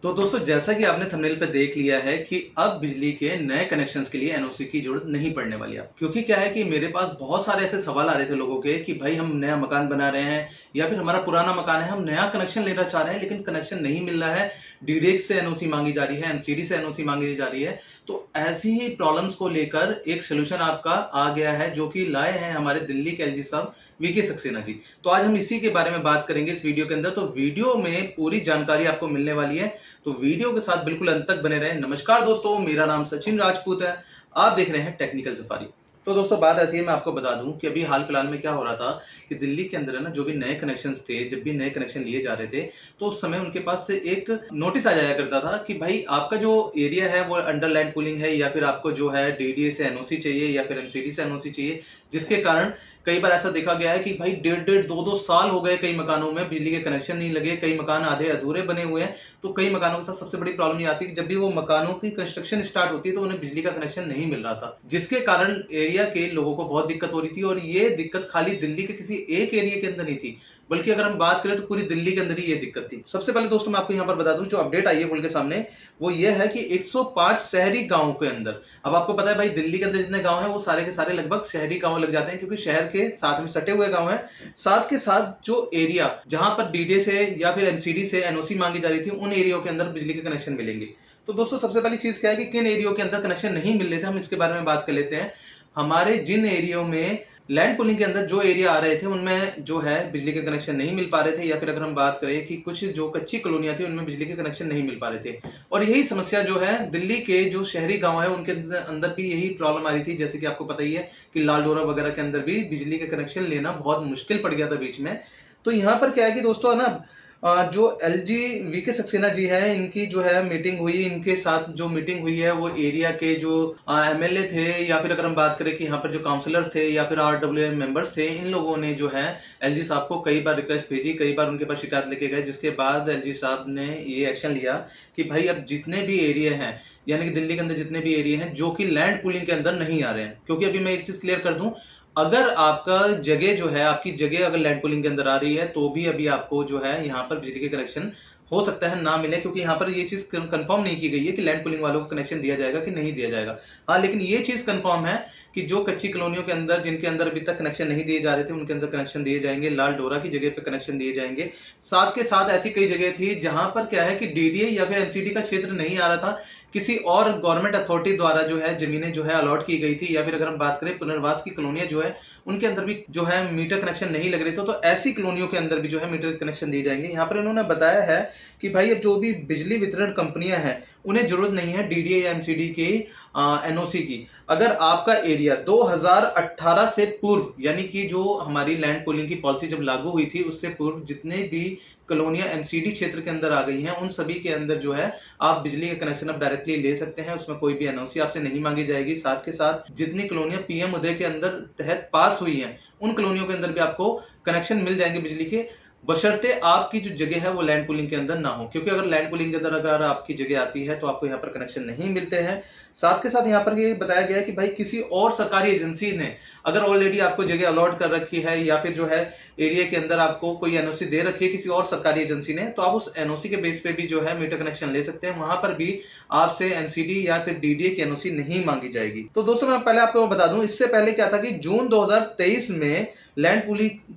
तो दोस्तों जैसा कि आपने थंबनेल पे देख लिया है कि अब बिजली के नए कनेक्शंस के लिए एनओसी की जरूरत नहीं पड़ने वाली है। क्योंकि क्या है कि मेरे पास बहुत सारे ऐसे सवाल आ रहे थे लोगों के कि भाई हम नया मकान बना रहे हैं या फिर हमारा पुराना मकान है, हम नया कनेक्शन लेना चाह रहे हैं लेकिन कनेक्शन नहीं मिल रहा है। डीडीएक्स से एनओसी मांगी जा रही है, एमसीडी से एनओसी मांगी जा रही है। तो ऐसी ही प्रॉब्लम्स को लेकर एक सोल्यूशन आपका आ गया है जो कि लाए हैं हमारे दिल्ली के एलजी साहब वीके सक्सेना जी। तो आज हम इसी के बारे में बात करेंगे इस वीडियो के अंदर। तो वीडियो में पूरी जानकारी आपको मिलने वाली है, तो वीडियो के साथ बिल्कुल अंत तक बने रहें। नमस्कार दोस्तों, मेरा नाम सचिन राजपूत है, आप देख रहे हैं टेक्निकल सफारी। तो दोस्तों बात ऐसी है, मैं आपको बता दूं कि अभी हाल फिलहाल में क्या हो रहा था कि दिल्ली के अंदर है ना, जो भी नए कनेक्शंस थे, जब भी नए कनेक्शन लिए जा रहे थे तो उस समय उनके पास से एक नोटिस आ जाया करता था कि भाई आपका जो एरिया है वो अंडर लैंड पूलिंग है, या फिर आपको जो है डीडीए से एनओसी चाहिए या फिर एमसीडी से एनओसी चाहिए। जिसके कारण कई बार ऐसा देखा गया है कि भाई डेढ़ दो दो साल हो गए, कई मकानों में बिजली के कनेक्शन नहीं लगे, कई मकान आधे अधूरे बने हुए हैं। तो कई मकानों के साथ सबसे बड़ी प्रॉब्लम ये आती है कि जब भी वो मकानों की कंस्ट्रक्शन स्टार्ट होती है तो उन्हें बिजली का कनेक्शन नहीं मिल रहा था, जिसके कारण एरिया के लोगों को बहुत दिक्कत हो रही थी। और ये दिक्कत खाली दिल्ली के किसी एक एरिया के अंदर नहीं थी, बल्कि अगर हम बात करें तो पूरी दिल्ली के अंदर ही ये दिक्कत थी। सबसे पहले दोस्तों मैं आपको यहाँ पर बता दूं, जो अपडेट आई है बोल के सामने, वो ये है कि 105 शहरी गांवों के अंदर, अब आपको पता है भाई दिल्ली के अंदर जितने गांव हैं वो सारे के सारे लगभग शहरी गांव लग जाते हैं, क्योंकि शहर के साथ में सटे हुए गांव हैं। साथ के साथ जो एरिया जहां पर डीडीए से या फिर एमसीडी से एनओसी मांगी जा रही थी, उन एरिया के अंदर बिजली के कनेक्शन मिलेंगे। तो दोस्तों सबसे पहली चीज क्या है कि किन एरिया के अंदर कनेक्शन नहीं मिल रहे थे, हम इसके बारे में बात कर लेते हैं। हमारे जिन एरियो में लैंड पुलिंग के अंदर जो एरिया आ रहे थे उनमें जो है बिजली के कनेक्शन नहीं मिल पा रहे थे, या फिर अगर हम बात करें कि कुछ जो कच्ची कॉलोनियां थी उनमें बिजली के कनेक्शन नहीं मिल पा रहे थे। और यही समस्या जो है दिल्ली के जो शहरी गांव है उनके अंदर भी यही प्रॉब्लम आ रही थी। जैसे कि आपको पता ही है कि लालडोरा वगैरह के अंदर भी बिजली के कनेक्शन लेना बहुत मुश्किल पड़ गया था बीच में। तो यहाँ पर क्या है कि दोस्तों है ना, जो एलजी वीके सक्सेना जी है, इनकी जो है मीटिंग हुई, इनके साथ जो मीटिंग हुई है वो एरिया के जो एमएलए थे, या फिर अगर हम बात करें कि यहाँ पर जो काउंसलर्स थे या फिर आरडब्ल्यूएम मेंबर्स थे, इन लोगों ने जो है एलजी साहब को कई बार रिक्वेस्ट भेजी, कई बार उनके पास शिकायत लेके गए। जिसके बाद एलजी साहब ने ये एक्शन लिया कि भाई अब जितने भी एरिया हैं, यानी कि दिल्ली के अंदर जितने भी एरिया हैं जो कि लैंड पूलिंग के अंदर नहीं आ रहे हैं, क्योंकि अभी मैं एक चीज क्लियर कर दूं, अगर आपका जगह जो है, आपकी जगह अगर लैंड पूलिंग के अंदर आ रही है तो भी अभी आपको जो है यहाँ पर बिजली के कनेक्शन हो सकता है ना मिले, क्योंकि यहाँ पर ये चीज कंफर्म नहीं की गई है कि लैंड पूलिंग वालों को कनेक्शन दिया जाएगा कि नहीं दिया जाएगा। हाँ, लेकिन ये चीज कंफर्म है कि जो कच्ची कॉलोनियों के अंदर, जिनके अंदर अभी तक कनेक्शन नहीं दिए जा रहे थे, उनके अंदर कनेक्शन दिए जाएंगे, लाल डोरा की जगह पे कनेक्शन दिए जाएंगे। साथ के साथ ऐसी कई जगह थी जहां पर क्या है कि डीडीए या फिर एमसीडी का क्षेत्र नहीं आ रहा था, किसी और गवर्नमेंट अथॉरिटी द्वारा जो है जमीनें जो है अलॉट की गई थी, या फिर अगर हम बात करें पुनर्वास की कॉलोनियां जो है उनके अंदर भी जो है मीटर कनेक्शन नहीं लग रहे थे। तो ऐसी कॉलोनियों के अंदर भी जो है मीटर कनेक्शन दिए जाएंगे। यहाँ पर इन्होंने बताया है कि भाई अब जो भी बिजली वितरण कंपनियां हैं उन्हें जरूरत नहीं है डीडीए या एमसीडी की एनओसी की। अगर आपका एरिया 2018 से पूर्व, यानी कि जो हमारी लैंड पूलिंग की पॉलिसी जब लागू हुई थी उससे पूर्व जितने भी कॉलोनियां एमसीडी क्षेत्र के अंदर आ गई हैं, उन सभी के अंदर जो है आप बिजली का कनेक्शन अब डायरेक्टली ले सकते हैं, उसमें कोई भी एनओसी आपसे नहीं मांगी जाएगी। साथ के साथ जितनी कॉलोनियां पीएम उदय के अंदर तहत पास हुई हैं, उन कॉलोनियों के अंदर भी आपको कनेक्शन मिल जाएंगे बिजली के, बशर्ते आपकी जो जगह है वो लैंड पूलिंग के अंदर ना हो। क्योंकि अगर लैंड पूलिंग के अंदर अगर आपकी जगह आती है तो आपको यहाँ पर कनेक्शन नहीं मिलते हैं। साथ के साथ यहाँ पर ये बताया गया है कि भाई किसी और सरकारी एजेंसी ने अगर ऑलरेडी आपको जगह अलॉट कर रखी है, या फिर जो है एरिया के अंदर आपको कोई एनओसी दे रखी है किसी और सरकारी एजेंसी ने, तो आप उस एनओसी के बेस पे भी जो है मीटर कनेक्शन ले सकते हैं। वहां पर भी आपसे एमसीडी या फिर डीडीए की एनओसी नहीं मांगी जाएगी। तो दोस्तों मैं पहले आपको बता दूं, इससे पहले क्या था कि जून 2023 में लैंड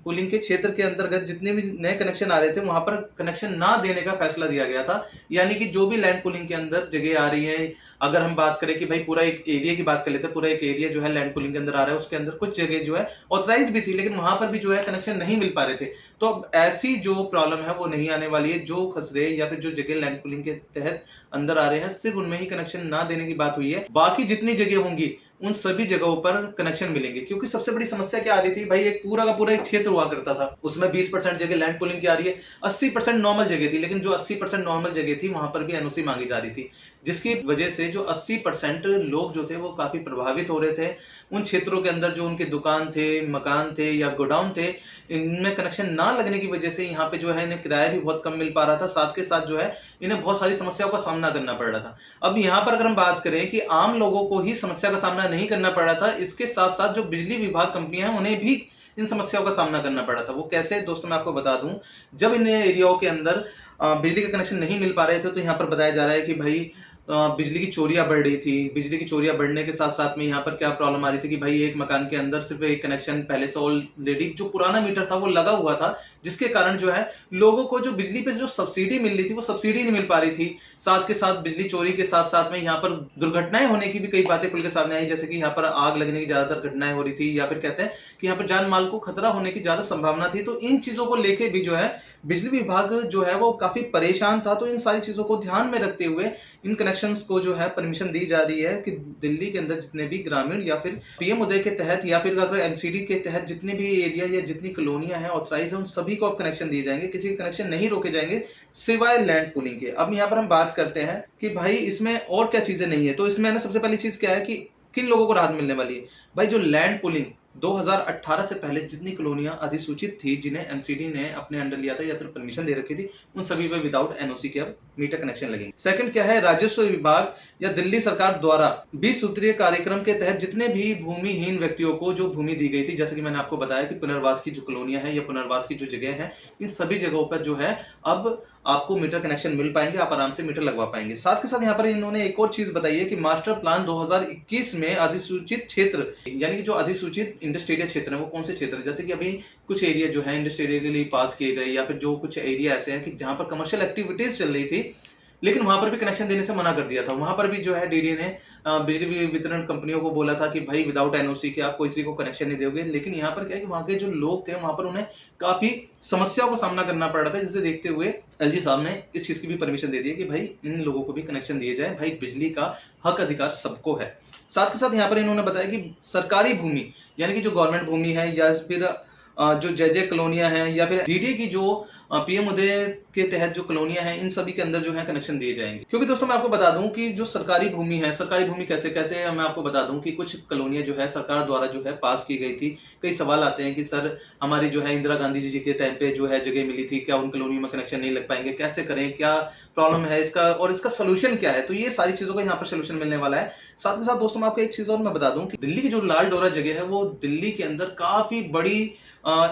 पूलिंग के क्षेत्र के अंतर्गत जितने भी नए कनेक्शन आ रहे थे वहां पर कनेक्शन ना देने का फैसला दिया गया था। यानी कि जो भी लैंड पूलिंग के अंदर जगह आ रही है, अगर हम बात करें कि भाई पूरा एक एरिया की बात कर लेते हैं, पूरा एक एरिया जो है लैंड पूलिंग के अंदर आ रहा है, उसके अंदर कुछ जगह जो है ऑथराइज भी थी लेकिन वहां पर भी जो है कनेक्शन नहीं मिल पा रहे थे। तो अब ऐसी जो प्रॉब्लम है वो नहीं आने वाली है। जो खसरे या फिर जो जगह लैंड पूलिंग के तहत अंदर आ रहे हैं सिर्फ उनमें ही कनेक्शन ना देने की बात हुई है, बाकी जितनी जगह होंगी उन सभी जगहों पर कनेक्शन मिलेंगे। क्योंकि सबसे बड़ी समस्या क्या आ रही थी भाई, एक पूरा का पूरा एक क्षेत्र हुआ करता था, उसमें 20% जगह लैंड पूलिंग की आ रही है, 80% नॉर्मल जगह थी, लेकिन जो 80% नॉर्मल जगह थी वहां पर भी एनओसी मांगी जा रही थी, जिसकी वजह से जो 80% लोग जो थे वो काफी प्रभावित हो रहे थे। उन क्षेत्रों के अंदर जो उनके दुकान थे, मकान थे या गोडाउन थे, इनमें कनेक्शन ना लगने की वजह से यहाँ पे जो है इन्हें किराया भी बहुत कम मिल पा रहा था। साथ के साथ जो है इन्हें बहुत सारी समस्याओं का सामना करना पड़ रहा था। अब यहाँ पर अगर हम बात करें कि आम लोगों को ही समस्या का सामना नहीं करना पड़ रहा था, इसके साथ साथ जो बिजली विभाग कंपनियां हैं उन्हें भी इन समस्याओं का सामना करना पड़ा था। वो कैसे दोस्तों मैं आपको बता दूं, जब इन एरियाओं के अंदर बिजली का कनेक्शन नहीं मिल पा रहे थे, तो यहाँ पर बताया जा रहा है कि भाई बिजली की चोरियाँ बढ़ रही थी। बिजली की चोरियाँ बढ़ने के साथ-साथ में यहाँ पर क्या प्रॉब्लम आ रही थी कि भाई एक मकान के अंदर सिर्फ़ एक कनेक्शन पहले से ऑलरेडी जो पुराना मीटर था वो लगा हुआ था, जिसके कारण जो है लोगों को जो बिजली पे जो सब्सिडी मिल रही थी, वो सब्सिडी नहीं मिल पा रही थी। साथ के साथ बिजली चोरी के साथ-साथ में यहाँ पर दुर्घटनाएँ होने की भी कई बातें खुल के सामने आई, जैसे कि यहाँ पर आग लगने की ज़्यादातर घटनाएँ हो रही थी, या फिर कहते हैं कि यहाँ पर जान-माल को खतरा होने की ज़्यादा संभावना थी। तो इन चीज़ों को लेके भी जो है बिजली विभाग जो है वो काफ़ी परेशान था। तो इन सारी चीज़ों को ध्यान में रखते हुए इन कनेक्शंस को जो है परमिशन दी जा रही है कि दिल्ली के अंदर जितने भी ग्रामीण या फिर पीएम उदय के तहत या फिर अगर एमसीडी के तहत जितने भी एरिया या जितनी कॉलोनियां हैं ऑथराइज है, उन सभी को अब कनेक्शन दिए जाएंगे। किसी के कनेक्शन नहीं रोके जाएंगे सिवाय लैंड पूलिंग के। अब यहाँ पर हम बात करते हैं कि भाई इसमें और क्या चीजें नहीं है। तो इसमें ना सबसे पहली चीज क्या है कि किन लोगों को राहत मिलने वाली है। भाई जो लैंड पूलिंग 2018 से पहले जितनी कॉलोनियां अधिसूचित थी, जिन्हें एमसीडी ने अपने अंडर लिया था या फिर परमिशन दे रखी थी, उन सभी पे विदाउट एनओसी के अब मीटर कनेक्शन लगेंगे। सेकंड क्या है, राजस्व विभाग या दिल्ली सरकार द्वारा 20 सूत्रीय कार्यक्रम के तहत जितने भी भूमिहीन व्यक्तियों को जो भूमि दी गई थी, जैसे कि मैंने आपको बताया कि पुनर्वास की जो कॉलोनियां हैं या पुनर्वास की जो जगह है, इन सभी जगहों पर जो है अब आपको मीटर कनेक्शन मिल पाएंगे, आप आराम से मीटर लगवा पाएंगे। साथ के साथ यहाँ पर इन्होंने एक और चीज बताई है कि मास्टर प्लान 2021 में अधिसूचित क्षेत्र, यानी कि जो अधिसूचित इंडस्ट्रियल क्षेत्र है वो कौन से क्षेत्र है, जैसे कि अभी कुछ एरिया जो है इंडस्ट्रियल के लिए पास किए गए, या फिर जो कुछ एरिया ऐसे हैं कि जहां पर कमर्शियल एक्टिविटीज चल रही थी, लेकिन वहां पर भी कनेक्शन देने से मना कर दिया था। वहां पर भी जो है डीडी ने बिजली वितरण कंपनियों को बोला था कि भाई विदाउट एनओसी के आप किसी को कनेक्शन नहीं दोगे। लेकिन यहाँ पर क्या है कि वहां के जो लोग थे वहां पर उन्हें काफी समस्याओं का सामना करना पड़ रहा था, जिसे देखते हुए एलजी साहब ने इस चीज की भी परमिशन दे दी है कि भाई इन लोगों को भी कनेक्शन दिए जाए। भाई बिजली का हक अधिकार सबको है। साथ के साथ यहाँ पर इन्होंने बताया कि सरकारी भूमि यानी कि जो गवर्नमेंट भूमि है या फिर जो जय कॉलोनियां हैं या फिर डीडी की जो पीएम उदय के तहत जो कॉलोनियां हैं, इन सभी के अंदर जो है कनेक्शन दिए जाएंगे। क्योंकि दोस्तों मैं आपको बता दूं कि जो सरकारी भूमि है, सरकारी भूमि कैसे कैसे है, मैं आपको बता दूं कि कुछ कॉलोनियां जो है सरकार द्वारा जो है पास की गई थी। कई सवाल आते हैं कि सर हमारी जो है इंदिरा गांधी जी के टाइम पे जो है जगह मिली थी, क्या उन कॉलोनी में कनेक्शन नहीं लग पाएंगे, कैसे करें, क्या प्रॉब्लम है इसका और इसका सोल्यूशन क्या है। तो ये सारी चीजों का यहाँ पर सोल्यूशन मिलने वाला है। साथ के साथ दोस्तों मैं आपको एक चीज और मैं बता दूं कि दिल्ली की जो लाल डोरा जगह है वो दिल्ली के अंदर काफी बड़ी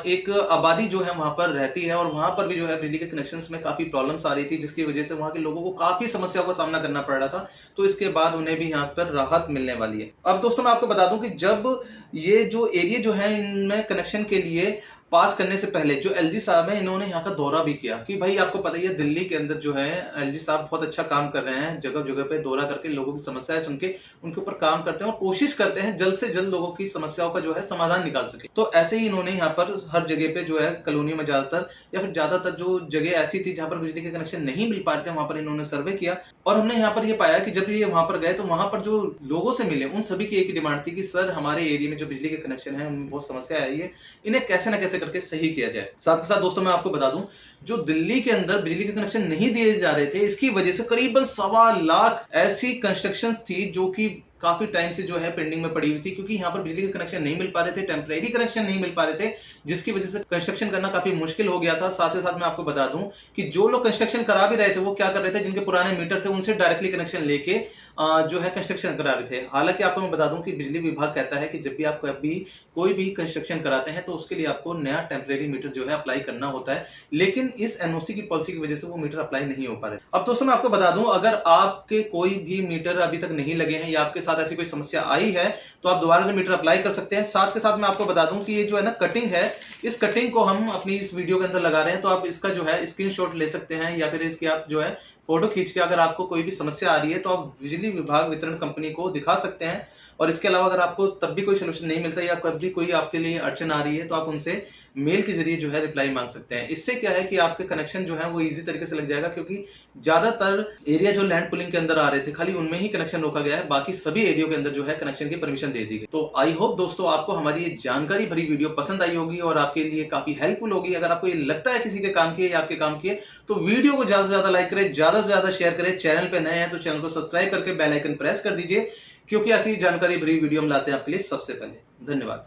एक आबादी जो है वहां पर रहती है, और वहां पर भी जो है बिजली के कनेक्शंस में काफी प्रॉब्लम्स आ रही थी, जिसकी वजह से वहां के लोगों को काफी समस्याओं का सामना करना पड़ रहा था। तो इसके बाद उन्हें भी यहाँ पर राहत मिलने वाली है। अब दोस्तों मैं आपको बता दूं कि जब ये जो एरिया जो है इनमें कनेक्शन के लिए पास करने से पहले जो एलजी साहब है इन्होंने यहाँ का दौरा भी किया कि भाई आपको पता ही है दिल्ली के अंदर जो है एलजी साहब बहुत अच्छा काम कर रहे हैं। जगह जगह पे दौरा करके लोगों की समस्याएं सुन के उनके ऊपर काम करते हैं और कोशिश करते हैं जल्द से जल्द लोगों की समस्याओं का जो है समाधान निकाल सके। तो ऐसे ही इन्होंने यहाँ पर हर जगह पे जो है कॉलोनी में ज्यादातर या फिर ज्यादातर जो जगह ऐसी थी जहां पर बिजली के कनेक्शन नहीं मिल पाते, वहां पर इन्होंने सर्वे किया और हमने यहाँ पर ये पाया कि जब ये वहां पर गए तो वहां पर जो लोगों से मिले उन सभी की एक ही डिमांड थी कि सर हमारे एरिया में जो बिजली के कनेक्शन है उनमें बहुत समस्या आई है, इन्हें कैसे ना कैसे करके सही किया जाए। साथ के साथ दोस्तों मैं आपको बता दूं जो दिल्ली के अंदर बिजली के कनेक्शन नहीं दिए जा रहे थे, इसकी वजह से करीबन 1.25 लाख ऐसी कंस्ट्रक्शन थी जो कि काफी टाइम से जो है पेंडिंग में पड़ी हुई थी, क्योंकि यहाँ पर बिजली के कनेक्शन नहीं मिल पा रहे थे, टेम्परेरी कनेक्शन नहीं मिल पा रहे थे, जिसकी वजह से कंस्ट्रक्शन करना काफी मुश्किल हो गया था। साथ ही साथ मैं आपको बता दूं कि जो लोग कंस्ट्रक्शन करा भी रहे थे वो क्या कर रहे थे, जिनके पुराने मीटर थे उनसे डायरेक्टली कनेक्शन लेके जो है कंस्ट्रक्शन करा रहे थे। हालांकि आपको मैं बता दूं कि बिजली विभाग कहता है कि जब भी आप कभी कोई भी कंस्ट्रक्शन कराते हैं तो उसके लिए आपको नया टेम्परेरी मीटर जो है अप्लाई करना होता है, लेकिन इस एनओसी की पॉलिसी की वजह से वो मीटर अप्लाई नहीं हो पा रहे। अब दोस्तों मैं आपको बता दूं अगर आपके कोई भी मीटर अभी तक नहीं लगे हैं या आपके साथ ऐसी कोई समस्या आई है तो आप दोबारा से मीटर अप्लाई कर सकते हैं। साथ के साथ मैं आपको बता दूं कि ये जो है ना कटिंग है, इस कटिंग को हम अपनी इस वीडियो के अंदर लगा रहे हैं, तो आप इसका जो है स्क्रीनशॉट ले सकते हैं या फिर इसकी आप जो है फोटो खींच के अगर आपको कोई भी समस्या आ रही है तो आप बिजली विभाग वितरण कंपनी को दिखा सकते हैं। और इसके अलावा अगर आपको तब भी कोई सोल्यूशन नहीं मिलता या कभी कोई आपके लिए अड़चन आ रही है तो आप उनसे मेल के जरिए जो है रिप्लाई मांग सकते हैं। इससे क्या है कि आपके कनेक्शन जो है वो इजी तरीके से लग जाएगा, क्योंकि ज्यादातर एरिया जो लैंड पुलिंग के अंदर आ रहे थे खाली उनमें ही कनेक्शन रोका गया है, बाकी सभी एरिया के अंदर जो है कनेक्शन की परमिशन दे दी गई। तो आई होप दोस्तों आपको हमारी ये जानकारी भरी वीडियो पसंद आई होगी और आपके लिए काफी हेल्पफुल होगी। अगर आपको ये लगता है किसी के काम की या आपके काम की है तो वीडियो को ज्यादा से ज्यादा लाइक करें, ज्यादा से ज्यादा शेयर करें। चैनल पे नए हैं तो चैनल को सब्सक्राइब करके बेल आइकन प्रेस कर दीजिए, क्योंकि ऐसी जानकारी भरी वीडियो हम लाते हैं आपके लिए सबसे पहले। धन्यवाद।